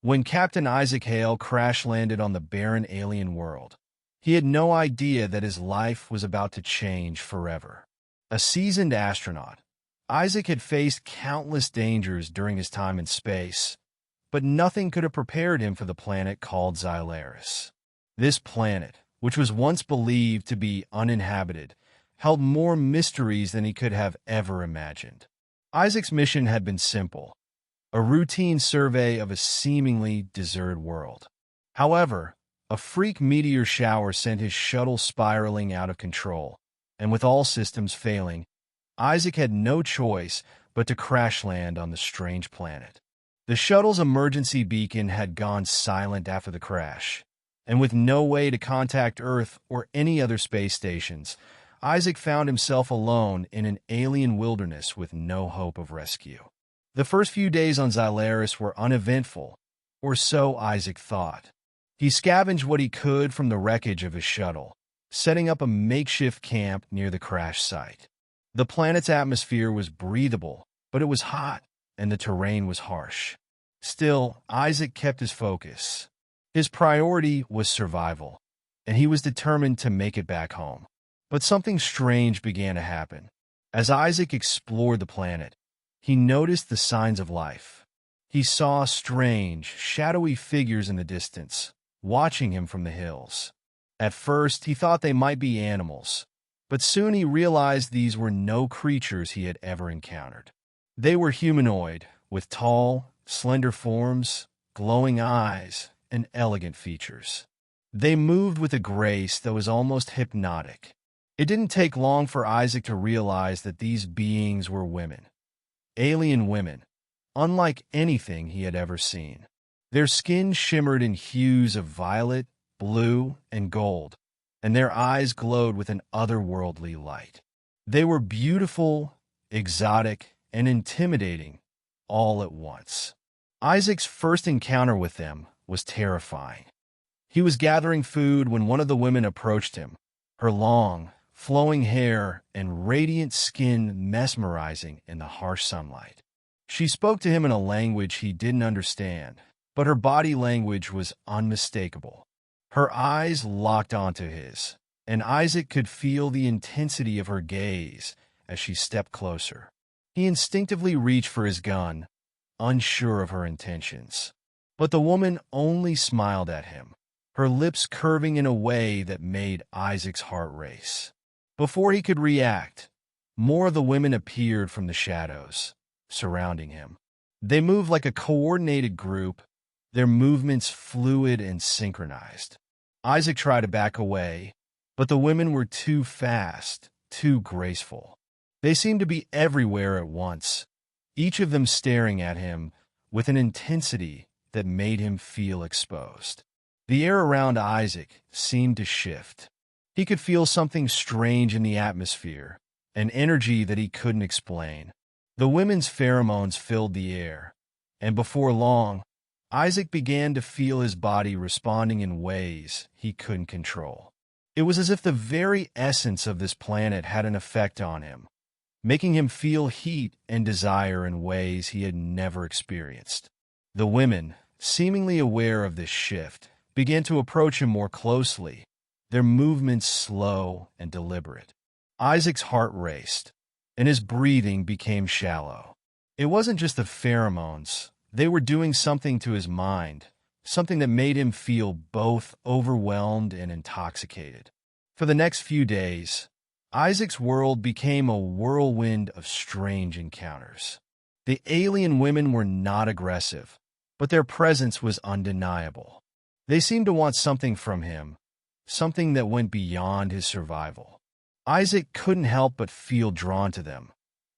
When Captain Isaac Hale crash-landed on the barren alien world, he had no idea that his life was about to change forever. A seasoned astronaut, Isaac had faced countless dangers during his time in space, but nothing could have prepared him for the planet called Xylaris. This planet, which was once believed to be uninhabited, held more mysteries than he could have ever imagined. Isaac's mission had been simple: a routine survey of a seemingly deserted world. However, a freak meteor shower sent his shuttle spiraling out of control, and with all systems failing, Isaac had no choice but to crash land on the strange planet. The shuttle's emergency beacon had gone silent after the crash, and with no way to contact Earth or any other space stations, Isaac found himself alone in an alien wilderness with no hope of rescue. The first few days on Xylaris were uneventful, or so Isaac thought. He scavenged what he could from the wreckage of his shuttle, setting up a makeshift camp near the crash site. The planet's atmosphere was breathable, but it was hot, and the terrain was harsh. Still, Isaac kept his focus. His priority was survival, and he was determined to make it back home. But something strange began to happen. As Isaac explored the planet, he noticed the signs of life. He saw strange, shadowy figures in the distance, watching him from the hills. At first, he thought they might be animals, but soon he realized these were no creatures he had ever encountered. They were humanoid, with tall, slender forms, glowing eyes, and elegant features. They moved with a grace that was almost hypnotic. It didn't take long for Isaac to realize that these beings were women. Alien women, unlike anything he had ever seen. Their skin shimmered in hues of violet, blue, and gold, and their eyes glowed with an otherworldly light. They were beautiful, exotic, and intimidating all at once. Isaac's first encounter with them was terrifying. He was gathering food when one of the women approached him, her long, flowing hair and radiant skin mesmerizing in the harsh sunlight. She spoke to him in a language he didn't understand, but her body language was unmistakable. Her eyes locked onto his, and Isaac could feel the intensity of her gaze as she stepped closer. He instinctively reached for his gun, unsure of her intentions. But the woman only smiled at him, her lips curving in a way that made Isaac's heart race. Before he could react, more of the women appeared from the shadows, surrounding him. They moved like a coordinated group, their movements fluid and synchronized. Isaac tried to back away, but the women were too fast, too graceful. They seemed to be everywhere at once, each of them staring at him with an intensity that made him feel exposed. The air around Isaac seemed to shift. He could feel something strange in the atmosphere, an energy that he couldn't explain. The women's pheromones filled the air, and before long, Isaac began to feel his body responding in ways he couldn't control. It was as if the very essence of this planet had an effect on him, making him feel heat and desire in ways he had never experienced. The women, seemingly aware of this shift, began to approach him more closely, their movements slow and deliberate. Isaac's heart raced, and his breathing became shallow. It wasn't just the pheromones. They were doing something to his mind, something that made him feel both overwhelmed and intoxicated. For the next few days, Isaac's world became a whirlwind of strange encounters. The alien women were not aggressive, but their presence was undeniable. They seemed to want something from him, something that went beyond his survival. Isaac couldn't help but feel drawn to them,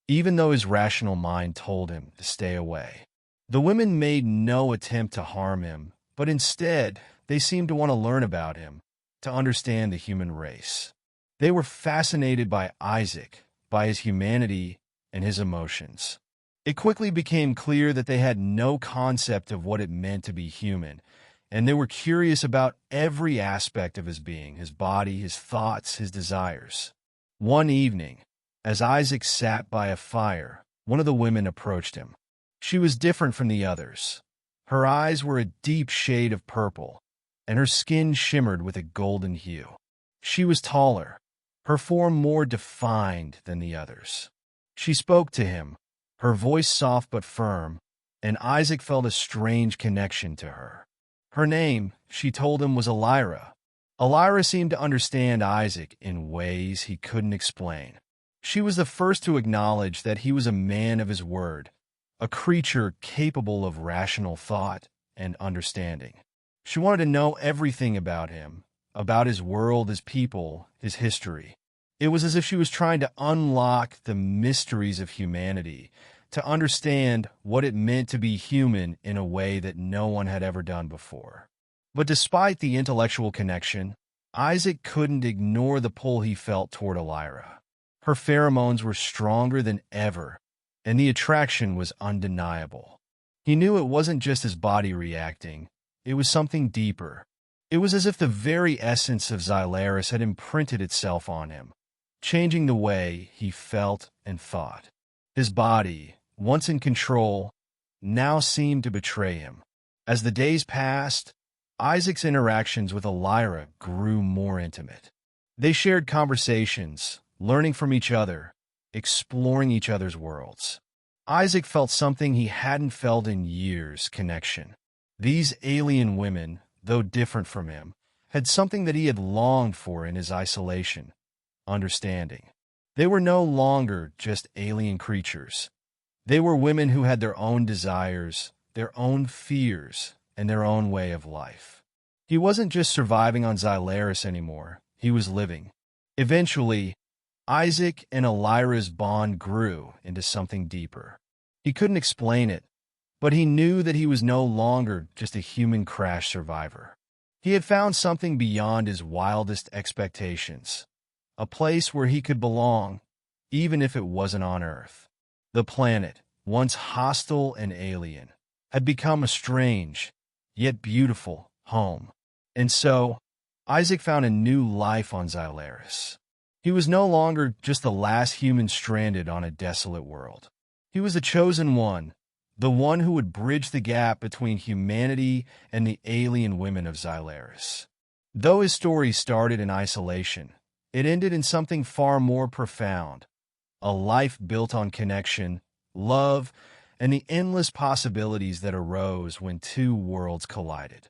even though his rational mind told him to stay away. The women made no attempt to harm him, but instead, they seemed to want to learn about him, to understand the human race. They were fascinated by Isaac, by his humanity and his emotions. It quickly became clear that they had no concept of what it meant to be human, and they were curious about every aspect of his being, his body, his thoughts, his desires. One evening, as Isaac sat by a fire, one of the women approached him. She was different from the others. Her eyes were a deep shade of purple, and her skin shimmered with a golden hue. She was taller, her form more defined than the others. She spoke to him, her voice soft but firm, and Isaac felt a strange connection to her. Her name, she told him, was Elira. Elira seemed to understand Isaac in ways he couldn't explain. She was the first to acknowledge that he was a man of his word, a creature capable of rational thought and understanding. She wanted to know everything about him, about his world, his people, his history. It was as if she was trying to unlock the mysteries of humanity, to understand what it meant to be human in a way that no one had ever done before. But despite the intellectual connection, Isaac couldn't ignore the pull he felt toward Elira. Her pheromones were stronger than ever, and the attraction was undeniable. He knew it wasn't just his body reacting, it was something deeper. It was as if the very essence of Xylaris had imprinted itself on him, changing the way he felt and thought. His body, once in control, now seemed to betray him. As the days passed, Isaac's interactions with Elira grew more intimate. They shared conversations, learning from each other, exploring each other's worlds. Isaac felt something he hadn't felt in years: connection. These alien women, though different from him, had something that he had longed for in his isolation: understanding. They were no longer just alien creatures. They were women who had their own desires, their own fears, and their own way of life. He wasn't just surviving on Xylaris anymore, he was living. Eventually, Isaac and Elira's bond grew into something deeper. He couldn't explain it, but he knew that he was no longer just a human crash survivor. He had found something beyond his wildest expectations, a place where he could belong, even if it wasn't on Earth. The planet, once hostile and alien, had become a strange, yet beautiful, home. And so, Isaac found a new life on Xylaris. He was no longer just the last human stranded on a desolate world. He was the chosen one, the one who would bridge the gap between humanity and the alien women of Xylaris. Though his story started in isolation, it ended in something far more profound: a life built on connection, love, and the endless possibilities that arose when two worlds collided.